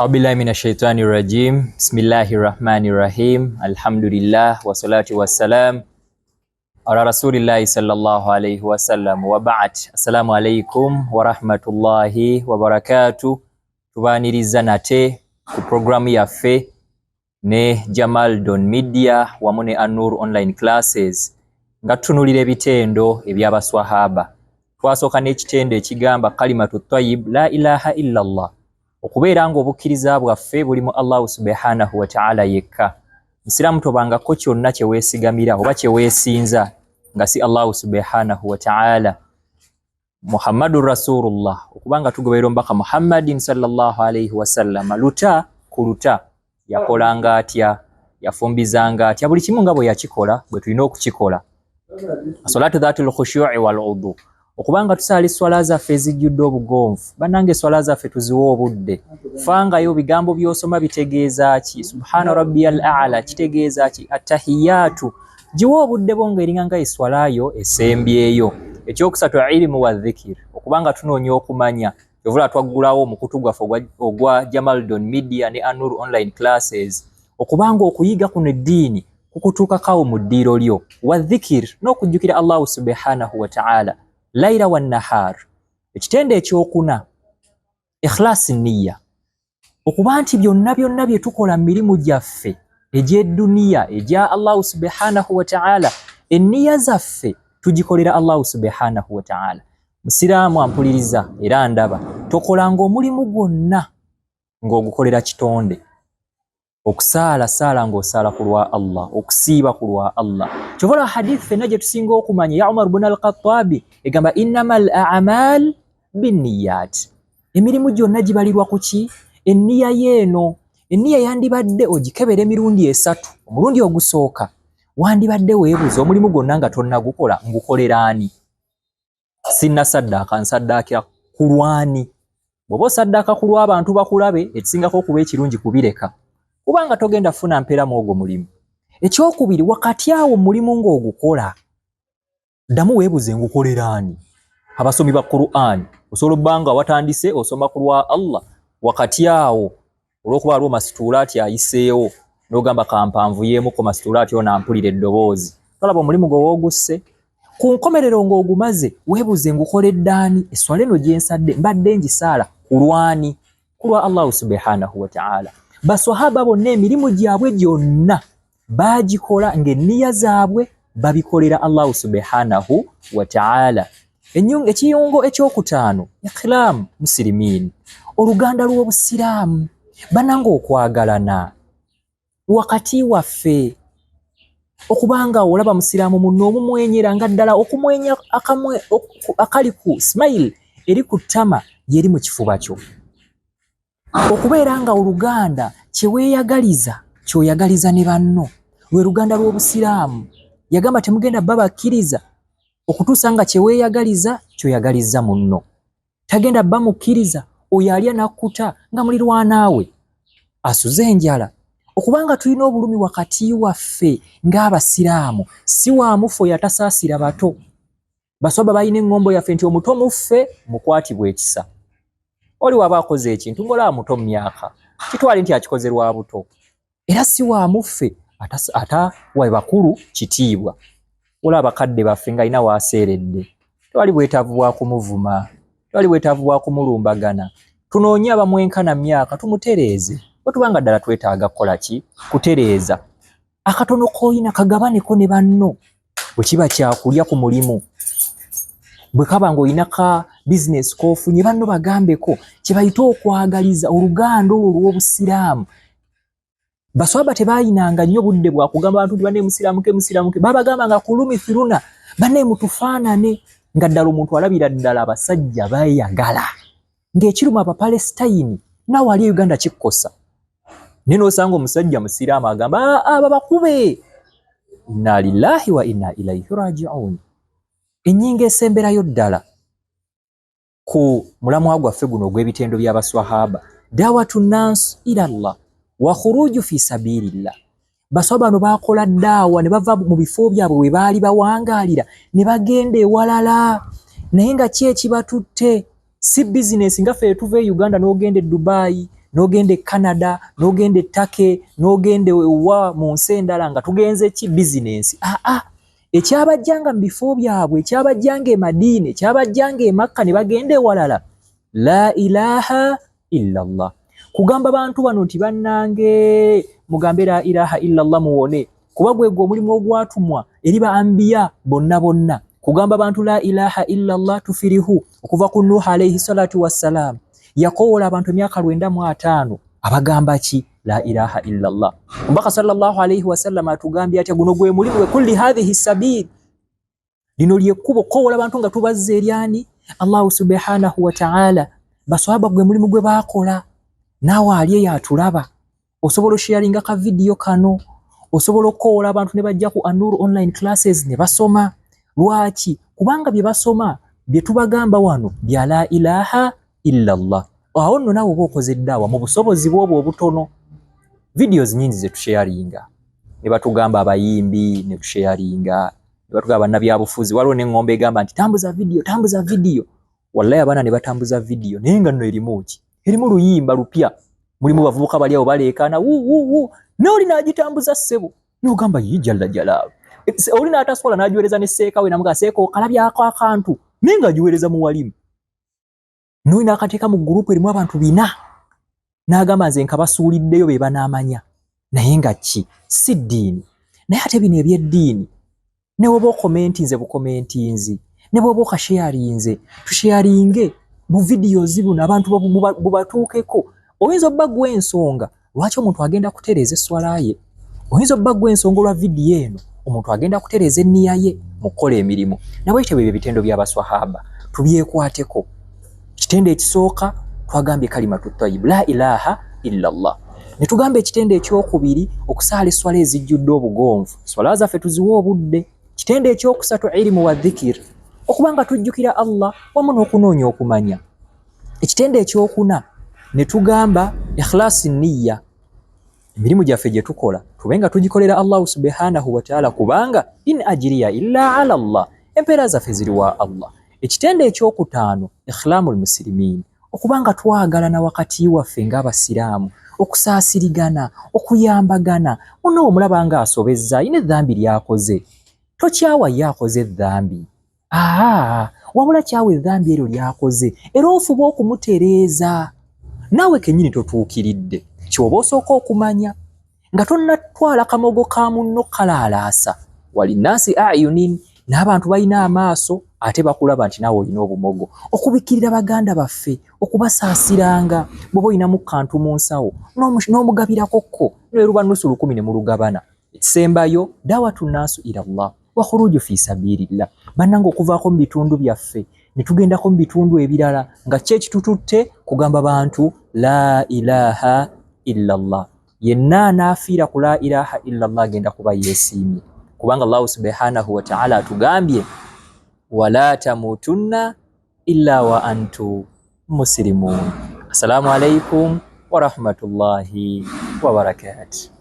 أعوذ بالله من الشيطان الرجيم بسم الله الرحمن الرحيم الحمد لله والصلاة والسلام على رسول الله صلى الله عليه وسلم وبعد السلام عليكم ورحمة الله وبركاته. Tubaniriza nate ku programu yaffe ne Jamal Don Media wamu ne An-Nur online classes nga tutunulira ebitendo eby'abaswahaba. Twasooka n'ekitendo ekigamba kalimatu tayyib la ilaha illa Allah, okubeera nga obukkiriza bwaffe buli mu Allah subhanahu wa ta'ala yekka. Musiraamu tobangako kyonna kye weesigamira oba kye weesinza nga si Allah subhanahu wa ta'ala. Muhammadur Rasulullah, okubanga tugoberera omubaka Muhammadin sallallahu alayhi wa sallam, luta ku luta yakolanga atya, yafumbizanga atya, buli kimu nga bwe yakikola bwe tulina okukikola. Salatu dhatul khushu'i wal wudu, okubanga tusaala eswala zaffe ezijjudde obugonvu, bannange eswala zaffe tuziwa obudde. Fangayo bigambo by'osoma bitegeeza ki? Subhana rabbiyal a'la kitegeeza ki? Attahiyatu giwa obudde bwongeringa nga eswalayo esembyeyo. Ekyokusatu ilmu wa dhikir, okubanga tunoonya okumanya. Yovula twaggulawo omukutu gwaffe ogwa Jamal Don Media ne An-Nur online classes, okubanga okuyiga kuno eddiini kukutuukakawo mu ddiiro lyo. Wa dhikir, n'okujjukira Allah subhanahu wa ta'ala laila wa nahar. Ekitendo ekyokuna ikhlas niyya, okuba nti byonna byonna bye tukola mu mirimu gyaffe egy'edduniya egya Allah subhanahu wa ta'ala, enniya zaffe tugikolera Allah subhanahu wa ta'ala. Musiraamu ampuliriza era ndaba, tokolanga omulimu gwonna ng'ogukolera kitonde. Okusaala saala ng'osaala ku lwa Allah, okusiiba ku lwa Allah. Kyobola hadith fenna gye tusinga okumanya ya Umar ibn al-Khattabi egamba innamal a'mal binniyat, emirimu gyonna gibalirwa ku ki? Enniya yeeno. Enniya yandibadde ogikebera emirundi esatu. Omulundi ogusooka wandibadde weebuuza omulimu gwonna nga tonnagukola ngukolera ani? Sinna saddaaka, nsaddaakira ku lwani? Bw'oba osaddaaka ku lw'abantu bakulabe, ekisingako okuba ekirungi kubireka, kubanga togenda funa mperamu ogwo mulimu. Ekyokubiri, wakati awo mulimu ng'ogukola ddamu weebuze ngukolera ani? Abasomi ba Qur'an osobola obbanga watandise osoma ku lwa Allah, wakati awo olw'okuba waliwo masituulaati ayiseewo n'ogamba kampanvuyeemuko masituulaati ono ampulira eddoboozi, tolaba omulimu gwe woogusse. Ku nkomerero ng'ogumaze weebuze ngukoledde ani? Eswala eno gye nsadde mbadde ngisaala ku lwani? Ku lwa Allah subhanahu wa ta'ala. Baswahaba bonna emirimu gyabwe gyonna baagikola ng'enniya zaabwe babikolera Allah subhanahu wa ta'ala. Ekiyungo ekyokutaano ikhlam musilimin, oluganda lw'obusiraamu. Bannange okwagalana wakati waffe, okubanga olaba musiraamu munno omumwenyera nga ddala okumwenya akali ku smile eri ku ttama yeri mu kifuba kyo. Okubeera nga oluganda kye weeyagaliza ky'oyagaliza ne banno, lwe luganda lw'obusiraamu. Yagamba temugenda babakkiriza okutuusa nga kye weeyagaliza ky'oyagaliza munno. Tagenda bamukkiriza oyo alya nakkuta nga mulirwanaawe asuze enjala. Okubanga tulina obulumi wakati waffe ng'abasiraamu, si wa mufu yatasaasira bato. Baswahaba balina eŋŋombo yaffe nti omuto muffe mukwatibwa ekisa. Oli waba akoze ekintu ng'olaba muto mu myaka, kitwale nti akikoze lwa buto. Era si wa muffe ata wa bakulu kitiibwa. Olaba bakadde baffe ng'alina waaseeredde, tewali bwetaavu bwa kumuvuma, tewali bwetaavu bwa kumulumbagana. Tunoonye abamwenkana myaka tumutereeze. Bwe tubanga ddala twetaaga kukola ki? Kutereeza. Akatono k'olina kagabaneko ne banno. Bwe kiba kyakulya ku mulimu, bwe kaba ng'olina ka bizinesi k'ofunye, banno bagambeko, kye bayita okwagaliza oluganda olwo olw'obusiraamu. Baswahaba tebaayinanga nnyo budde bwa kugamba abantu nti banne musiraamuke, babagambanga kulumi firuna, banne mutufaanane. Nga ddala omuntu alabira ddala abasajja beeyagala, ng'ekiruma Abapalesitayini naawe ali Uganda kikkosa. Naye n'osanga omusajja musiraamu agamba babakube. Inna lillahi wa inna ilaihi raji'un. Ennyingo esemberayo ddala ku mulamwa gwaffe guno ogw'ebitendo by'abaswahaba, dawatu nnansi ila Allah wa khuruju fi sabilillah. Baswahaba bano baakola ddaawa ne bava mu bifo byabwe we baali bawangaalira ne bagenda ewalala. Naye nga ki ekibatutte? Si bizinesi nga ffe tuva e Uganda n'ogenda e Dubai n'ogende Canada, n'ogende Turkey, n'ogende wa mu nsi endala nga tugenze ki business. Ekyabajjanga mu bifo byabwe, ekyabajjanga e Madina, ekyabajjanga e Makka ne bagende walala. La ilaha illallah. Kugamba bantu bano nti bannange mugambe la ilaha illallah muwone, kuba gwegwo omulimu ogwatumwa eri ba anbiya bonna. Kugamba bantu la ilaha illallah tufirihu okuva ku Nuh alayhi salatu wassalam yakola abantu emyaka 95 abagamba ki la ilaha illallah. Mbaka sallallahu alayhi wasallam atugambye ati guno gwe mulimu kulli hadhihi sabil, lino lyekubo kowola abantu nga tubazze eryani Allah subhanahu wa ta'ala. Baswahaba gwe mulimu gwe bakola, nawe ali yatulaba. Osobola sharinga ka video kano, osobola okukola abantu ne bajja ku An-Nur online classes ne basoma. Lwaki? Kubanga bye basoma bye tubagamba wano bya la ilaha illallah. Aho nno nawe okoze ddawa mu busobozi bwo obutono. Videos nyingi ze tusharinga ne batugamba abayimbi ne tusharinga, ne batugamba nabyabufuzi. Waliwo n'engombe egamba nti tambuza video. Wallahi abana ne batambuza video naye nga nno erimu ki? Erimu luyimba lupya. Mulimu bavubuka bali awo baleekaana n'oli n'agitambuza ssebo n'ogamba yijalla jalaawe. Oli n'atasobola n'agiwereza ne seeka we namuga seeka okalabyako akantu naye nga agiwereza mu walimu. N'oli n'akateeka mu gurupu erimu abantu 4 n'agamba nze nkabasuuliddeyo be banaamanya. Naye nga ki? Si ddiini. Naye ate bino ebyeddiini ne bw'oba okomenti nze bukomentinzi, ne bw'oba okasharinze tusharinge mu videos buno abantu bubatuukeko. Oyinza obba gw'ensonga lwaki omuntu agenda kutereeza esswala ye, oyinza obba gw'ensonga olwa vidiyo eno omuntu agenda kutereeza enniya ye mu kukola emirimu. Nabwe ekyo bye bitendo by'abaswahaba tubyekwateko. Kitendo ekisooka twagambye kalimatu tayyib la ilaha illallah. Ne tugamba ekitendo ekyokubiri okusaala esswala ezijjudde obugonvu, swala zaffe tuziwa obudde. Kitendo ekyokusatu ilmu wa dhikir, okubanga tujjukira Allah wamu n'okunoonya okumanya. Ekitendo ekyokuna ne tugamba ikhlasi niyya, emirimu gyaffe gye tukola tubenga tugikolera Allah subhanahu wa ta'ala, kubanga in ajriya illa ala Allah, empeera zaffe ziri wa Allah. Ekitendo ekyokutaano ikhlamul muslimin, okubanga twagalana wakati waffe ng'abasiraamu, okusaasirigana, okuyambagana. Ono omulaba nga asobezza ayina edhambi lyakoze, tokyawa yakoze edhambi, wabula kyawa edhambi eryo lyakoze era ofuba okumutereeza. Nawe kenyini totuukiridde kyoba osooka okumanya nga tonnatwala kamogo ka munno kalaalaasa. Walinnaasi ayunin, n'abantu balina amaaso ate bakulaba nti naawe olina obumogo. Okubikkirira baganda baffe, okubasaasiranga, bw'oba olinamu kantu mu nsawo n'omugabirako n'eruba nusu 10 ne mulugabana. Ekisembayo dawatu nnaasu ila Allah wa khuruju fi sabilillah. Bannanga okuvaako mu bitundu byaffe ne tugendako mu bitundu ebirala nga kyekitututte kugamba bantu la ilaha illallah. Yenna anaafiira ku la ilaha illallah agenda kuba yeesiimye, kubanga Allah subhanahu wa ta'ala atugambye wala tamutunna illa wa antum muslimun. Assalamu alaikum wa rahmatullahi wa barakatuh.